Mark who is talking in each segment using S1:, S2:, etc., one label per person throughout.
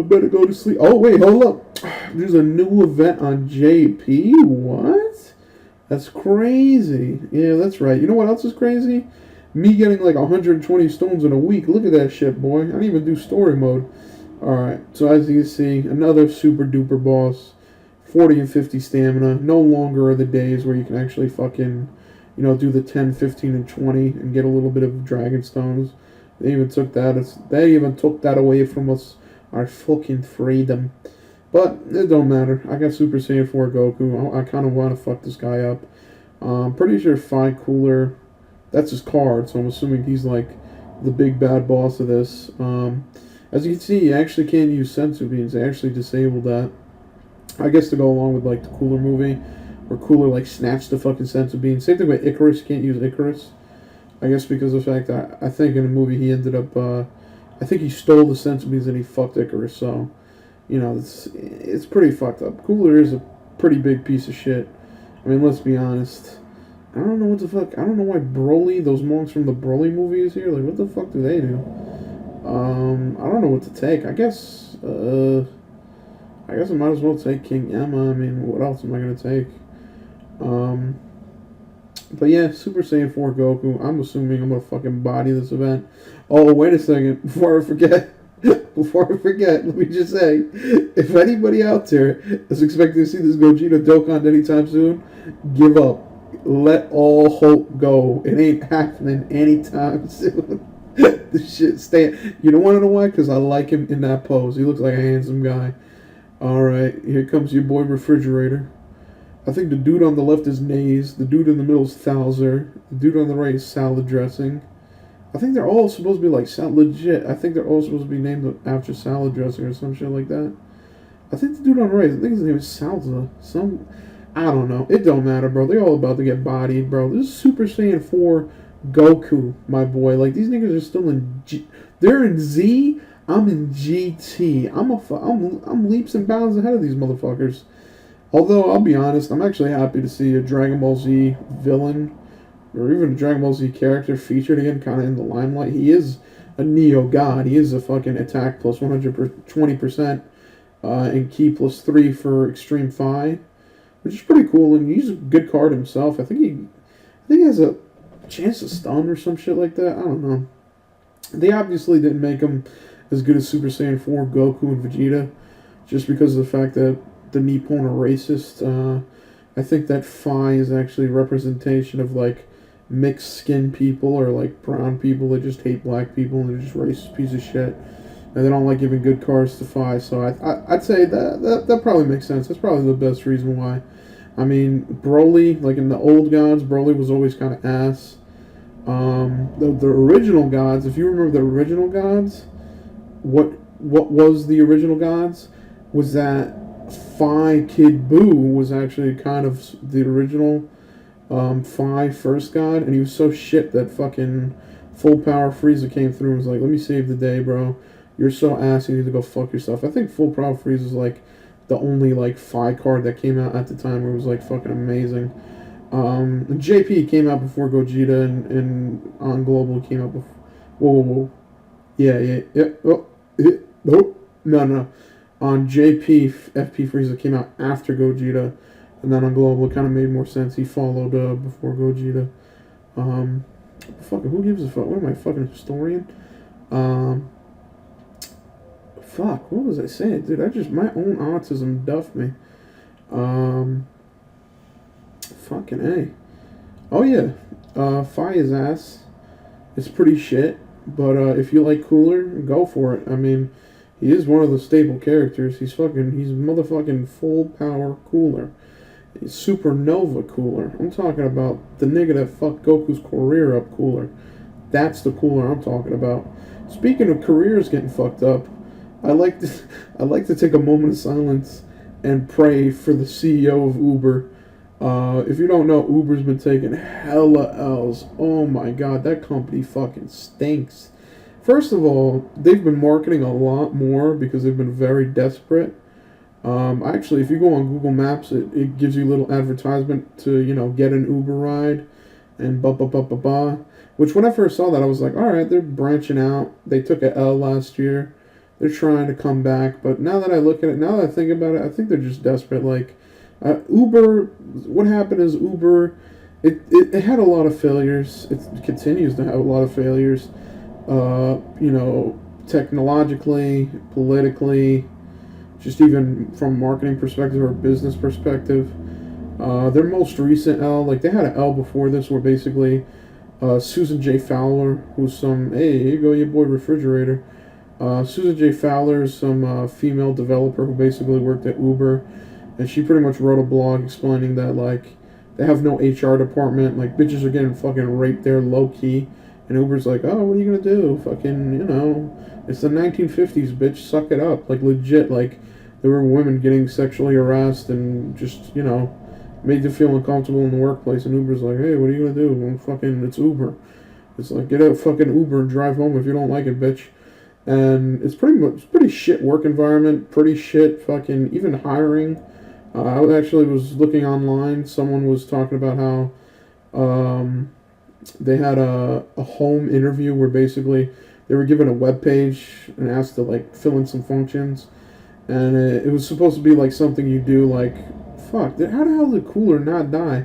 S1: better go to sleep. Oh, wait, hold up. There's a new event on JP? What? That's crazy. Yeah, that's right. You know what else is crazy? Me getting like 120 stones in a week. Look at that shit, boy. I didn't even do story mode. Alright, so as you can see, another super duper boss. 40 and 50 stamina. No longer are the days where you can actually fucking, do the 10, 15, and 20 and get a little bit of dragon stones. They even took that away from us. Our fucking freedom. But it don't matter. I got Super Saiyan 4 Goku. I kind of want to fuck this guy up. I'm pretty sure PHY Cooler, that's his card, so I'm assuming he's like the big bad boss of this. As you can see, you actually can't use sensu beans. They actually disabled that. I guess to go along with like the Cooler movie, where Cooler like snatched the fucking sensu bean. Same thing with Icarus. You can't use Icarus. I guess because of the fact that I think in the movie he ended up, I think he stole the sensu beans and he fucked Icarus. So, it's pretty fucked up. Cooler is a pretty big piece of shit. I mean, let's be honest. I don't know what the fuck. I don't know why Broly, those monks from the Broly movie is here. Like, what the fuck do they do? I don't know what to take. I guess I might as well take King Emma. I mean, what else am I gonna take? But yeah, Super Saiyan 4 Goku. I'm assuming I'm gonna fucking body this event. Oh, wait a second. Before I forget, let me just say, if anybody out there is expecting to see this Gogeta Dokkan anytime soon, give up. Let all hope go. It ain't happening anytime soon. This shit stay. You don't want to know why? Because I like him in that pose. He looks like a handsome guy. Alright, here comes your boy Refrigerator. I think the dude on the left is Naze. The dude in the middle is Thouser. The dude on the right is Salad Dressing. I think they're all supposed to be like legit. I think they're all supposed to be named after salad dressing or some shit like that. I think the dude on the right, I think his name is Salsa. I don't know. It don't matter, bro. They're all about to get bodied, bro. This is Super Saiyan 4 Goku, my boy. Like, these niggas are still in they're in Z. I'm in GT. I'm leaps and bounds ahead of these motherfuckers. Although, I'll be honest, I'm actually happy to see a Dragon Ball Z villain or even a Dragon Ball Z character featured again, kind of in the limelight. He is a Neo God. He is a fucking attack plus 120%, and key plus 3 for extreme PHY, which is pretty cool. And he's a good card himself. I think he has a chance to stun or some shit like that. I don't know. They obviously didn't make him as good as Super Saiyan 4 Goku and Vegeta, just because of the fact that the Nippon are racist. I think that PHY is actually a representation of like mixed skin people or like brown people that just hate black people and they're just racist piece of shit and they don't like giving good cards to PHY. So I'd say that probably makes sense. That's probably the best reason why. I mean, Broly, like in the old gods, Broly was always kind of ass. The original gods, if you remember the original gods, what was the original gods was that PHY Kid Buu was actually kind of the original PHY first god, and he was so shit that fucking Full Power Frieza came through and was like, let me save the day, bro. You're so ass, you need to go fuck yourself. I think Full Power Frieza is like the only like PHY card that came out at the time where it was like fucking amazing. JP came out before Gogeta, and on Global came out before. Whoa. Yeah. Oh, no. On JP, FP Frieza came out after Gogeta, and then on Global it kind of made more sense. He followed before Gogeta. Who gives a fuck? What am I, fucking historian? What was I saying, dude? My own autism duffed me. Fucking A. Oh yeah, PHY is ass. It's pretty shit, but if you like Cooler, go for it. I mean, he is one of the staple characters. He's motherfucking Full Power Cooler. He's Supernova Cooler. I'm talking about the nigga that fucked Goku's career up Cooler. That's the Cooler I'm talking about. Speaking of careers getting fucked up, I like to take a moment of silence and pray for the CEO of Uber. If you don't know, Uber's been taking hella L's. Oh my god, that company fucking stinks. First of all, they've been marketing a lot more because they've been very desperate. Actually, if you go on Google Maps, it gives you a little advertisement to, get an Uber ride and Which when I first saw that, I was like, alright, they're branching out. They took a L last year. they're trying to come back. But now that I look at it, now that I think about it, I think they're just desperate. Like Uber, what happened is Uber, it had a lot of failures. It continues to have a lot of failures. You know, technologically, politically, just even from a marketing perspective or business perspective. Their most recent L, like they had an L before this, where basically Susan J. Fowler, who's some, hey, here you go, your boy refrigerator. Susan J. Fowler is some female developer who basically worked at Uber, and she pretty much wrote a blog explaining that like they have no HR department, like bitches are getting fucking raped there low key, and Uber's like, oh, what are you gonna do? Fucking, you know, it's the 1950s, bitch, suck it up, like legit, like there were women getting sexually harassed and just, you know, made them feel uncomfortable in the workplace, and Uber's like, hey, what are you gonna do? Well, fucking, it's Uber. It's like, get a fucking Uber and drive home if you don't like it, bitch. And it's pretty shit work environment, pretty shit fucking, even hiring. I actually was looking online, someone was talking about how they had a home interview where basically they were given a web page and asked to like fill in some functions, and it was supposed to be like something you do like, fuck, how the hell did Cooler not die?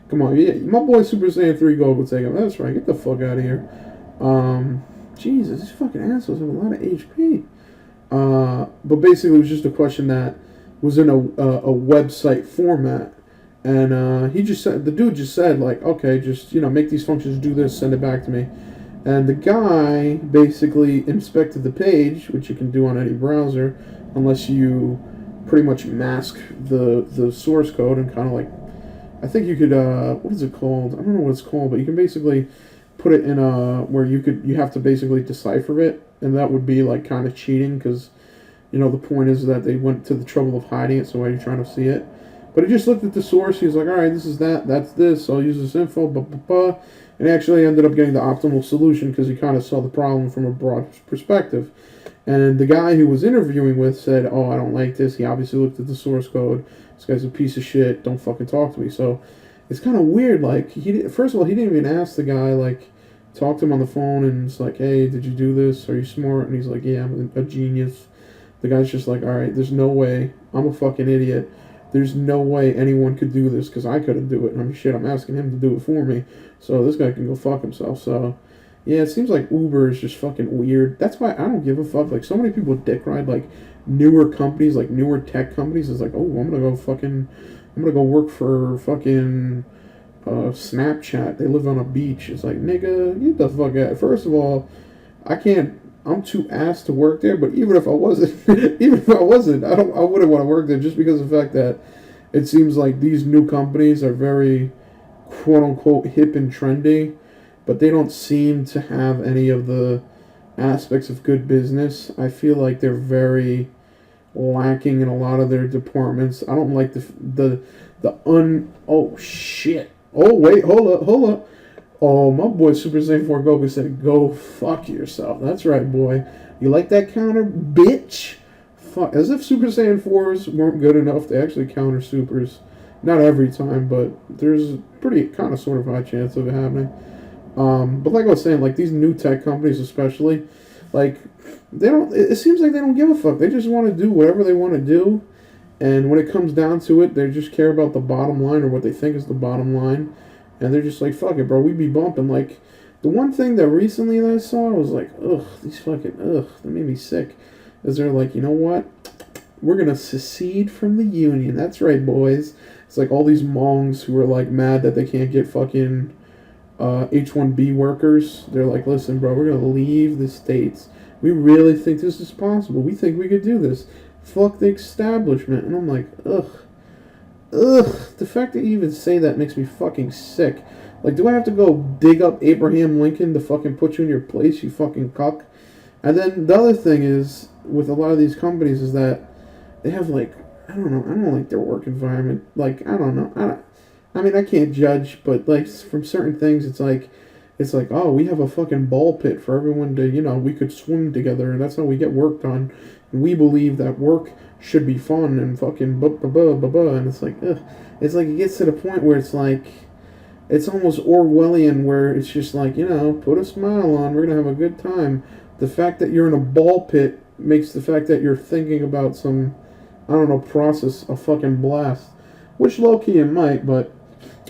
S1: Come on, yeah, my boy Super Saiyan 3 Goku would take him. That's right, get the fuck out of here. Jesus, these fucking assholes have a lot of HP. But basically it was just a question that was in a website format. And he just said, the dude just said, like, okay, just, you know, make these functions do this, send it back to me. And the guy basically inspected the page, which you can do on any browser, unless you pretty much mask the source code and kind of like, I think you could, what is it called? I don't know what it's called, but you can basically put it in where you have to basically decipher it, and that would be like kind of cheating, because, you know, the point is that they went to the trouble of hiding it, so why are you trying to see it? But he just looked at the source, he was like, alright, this is that, that's this, I'll use this info, blah, blah, blah. And he actually ended up getting the optimal solution because he kind of saw the problem from a broad perspective. And the guy who was interviewing with said, oh, I don't like this. He obviously looked at the source code. This guy's a piece of shit. Don't fucking talk to me. So it's kind of weird. Like, first of all, he didn't even ask the guy, like, talk to him on the phone and it's like, hey, did you do this? Are you smart? And he's like, yeah, I'm a genius. The guy's just like, all right, there's no way. I'm a fucking idiot. There's no way anyone could do this because I couldn't do it. And I'm asking him to do it for me. So this guy can go fuck himself. So, yeah, it seems like Uber is just fucking weird. That's why I don't give a fuck. Like, so many people dick ride, like, newer companies, like, newer tech companies. It's like, oh, I'm gonna go work for fucking Snapchat. They live on a beach. It's like, nigga, get the fuck out. First of all, I'm too ass to work there, but even if I wasn't, I wouldn't want to work there just because of the fact that it seems like these new companies are very quote-unquote hip and trendy, but they don't seem to have any of the aspects of good business. I feel like they're very lacking in a lot of their departments. I don't like oh shit. Oh wait, hold up. Oh, my boy Super Saiyan 4 Goku said, go fuck yourself. That's right, boy. You like that counter, bitch? Fuck. As if Super Saiyan 4s weren't good enough to actually counter Supers. Not every time, but there's a pretty kind of sort of high chance of it happening. But like I was saying, like these new tech companies especially, like, it seems like they don't give a fuck. They just want to do whatever they want to do. And when it comes down to it, they just care about the bottom line or what they think is the bottom line. And they're just like, fuck it, bro, we be bumping. Like, the one thing that recently that I saw was like, that made me sick. Is they're like, you know what? We're going to secede from the union. That's right, boys. It's like all these mongs who are like mad that they can't get fucking H-1B workers. They're like, listen, bro, we're going to leave the States. We really think this is possible. We think we could do this. Fuck the establishment. And I'm like, ugh. The fact that you even say that makes me fucking sick. Like, do I have to go dig up Abraham Lincoln to fucking put you in your place, you fucking cuck? And then the other thing is, with a lot of these companies, is that they have, like, I don't like their work environment. Like, I don't know. I mean, I can't judge, but, like, from certain things, it's like, oh, we have a fucking ball pit for everyone to, you know, we could swim together, and that's how we get work done. And we believe that work should be fun and fucking and it's like, ugh. It's like it gets to the point where it's like, it's almost Orwellian, where it's just like, you know, put a smile on, we're gonna have a good time. The fact that you're in a ball pit makes the fact that you're thinking about some, I don't know, process a fucking blast. Which low-key it might, but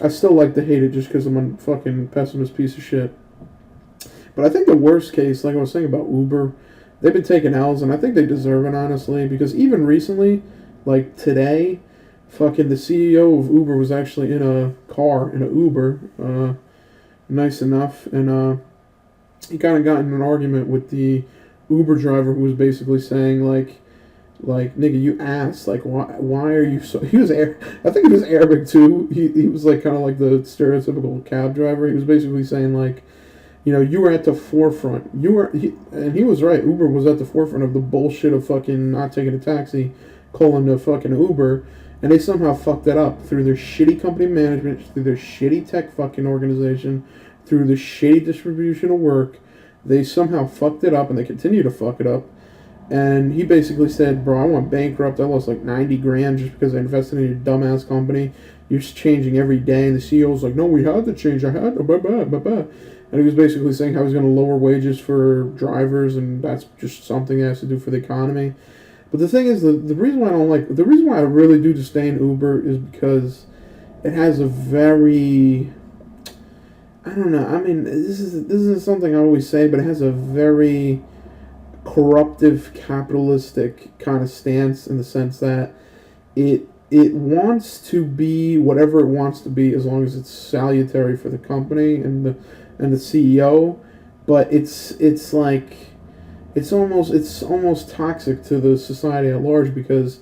S1: I still like to hate it just because I'm a fucking pessimist piece of shit. But I think the worst case, like I was saying about Uber, they've been taking L's, and I think they deserve it, honestly, because even recently, like today, fucking the CEO of Uber was actually in a car, in an Uber, nice enough, and he kind of got in an argument with the Uber driver who was basically saying, like nigga, you ass, like why are you so? I think he was Arabic too. He was like kind of like the stereotypical cab driver. He was basically saying like, you know, you were at the forefront. And he was right. Uber was at the forefront of the bullshit of fucking not taking a taxi, calling the fucking Uber, and they somehow fucked that up through their shitty company management, through their shitty tech fucking organization, through the shitty distribution of work. They somehow fucked it up, and they continue to fuck it up. And he basically said, bro, I went bankrupt. I lost like 90 grand just because I invested in your dumbass company. You're just changing every day. And the CEO was like, no, we had to change. I had to, And he was basically saying how he's going to lower wages for drivers, and that's just something he has to do for the economy. But the thing is, the reason why the reason why I really do disdain Uber is because it has a very, I don't know, I mean, this is something I always say, but it has a very corruptive, capitalistic kind of stance in the sense that it wants to be whatever it wants to be as long as it's salutary for the company and the CEO, but it's like it's almost toxic to the society at large because,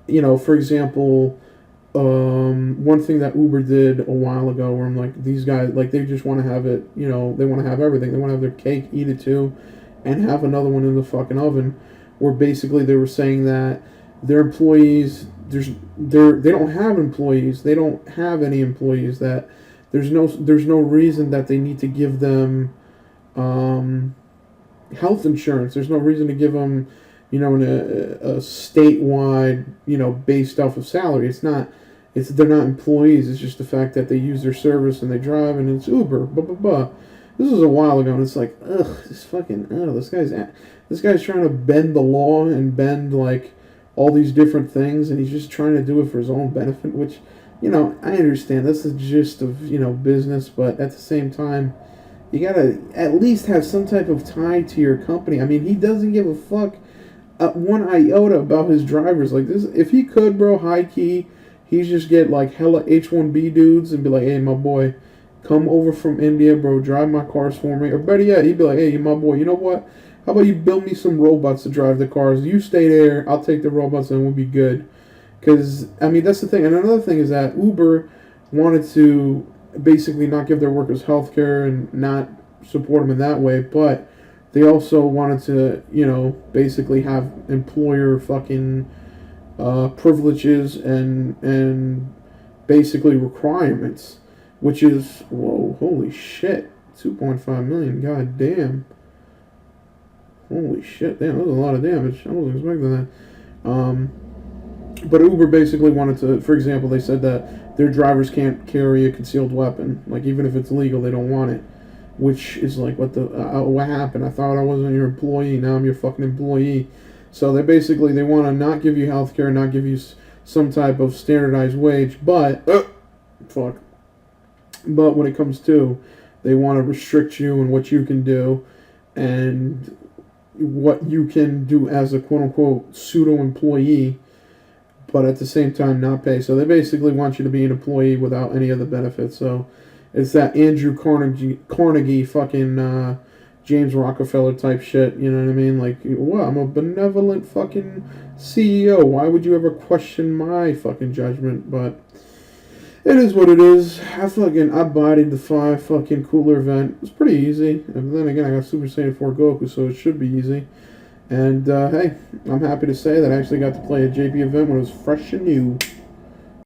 S1: you know, for example, one thing that Uber did a while ago where I'm like, these guys, like, they just want to have it, you know, they want to have everything. They want to have their cake, eat it too, and have another one in the fucking oven, where basically they were saying that their employees, they don't have employees. They don't have any employees. That there's no reason that they need to give them health insurance. There's no reason to give them, you know, a statewide, you know, based off of salary. They're not employees. It's just the fact that they use their service and they drive, and it's Uber. Blah blah blah. This was a while ago, and it's like, ugh, this guy's trying to bend the law and bend like all these different things, and he's just trying to do it for his own benefit. Which, you know, I understand that's the gist of, you know, business, but at the same time, you gotta at least have some type of tie to your company. I mean, he doesn't give a fuck one iota about his drivers. Like this, if he could, bro, high key, he'd just get like hella H-1B dudes and be like, hey, my boy, come over from India, bro, drive my cars for me. Or better yet, he'd be like, hey, my boy, you know what? How about you build me some robots to drive the cars? You stay there, I'll take the robots, and we'll be good. Because, I mean, that's the thing. And another thing is that Uber wanted to basically not give their workers health care and not support them in that way, but they also wanted to, you know, basically have employer fucking privileges and basically requirements, which is, whoa, holy shit, 2.5 million, god damn. Holy shit, damn, that was a lot of damage. I wasn't expecting that. But Uber basically wanted to, for example, they said that their drivers can't carry a concealed weapon. Like, even if it's legal, they don't want it. Which is like, what happened? I thought I wasn't your employee, now I'm your fucking employee. So they want to not give you health care, not give you some type of standardized wage, but, but when it comes to, they want to restrict you and what you can do, and what you can do as a quote-unquote pseudo-employee, but at the same time not pay. So they basically want you to be an employee without any of the benefits. So it's that Andrew Carnegie fucking James Rockefeller type shit, you know what I mean? Like, well, I'm a benevolent fucking CEO. Why would you ever question my fucking judgment? But it is what it is. I bodied the 5 fucking cooler event. It was pretty easy. And then again, I got Super Saiyan 4 Goku, so it should be easy. And, hey, I'm happy to say that I actually got to play a JP event when it was fresh and new.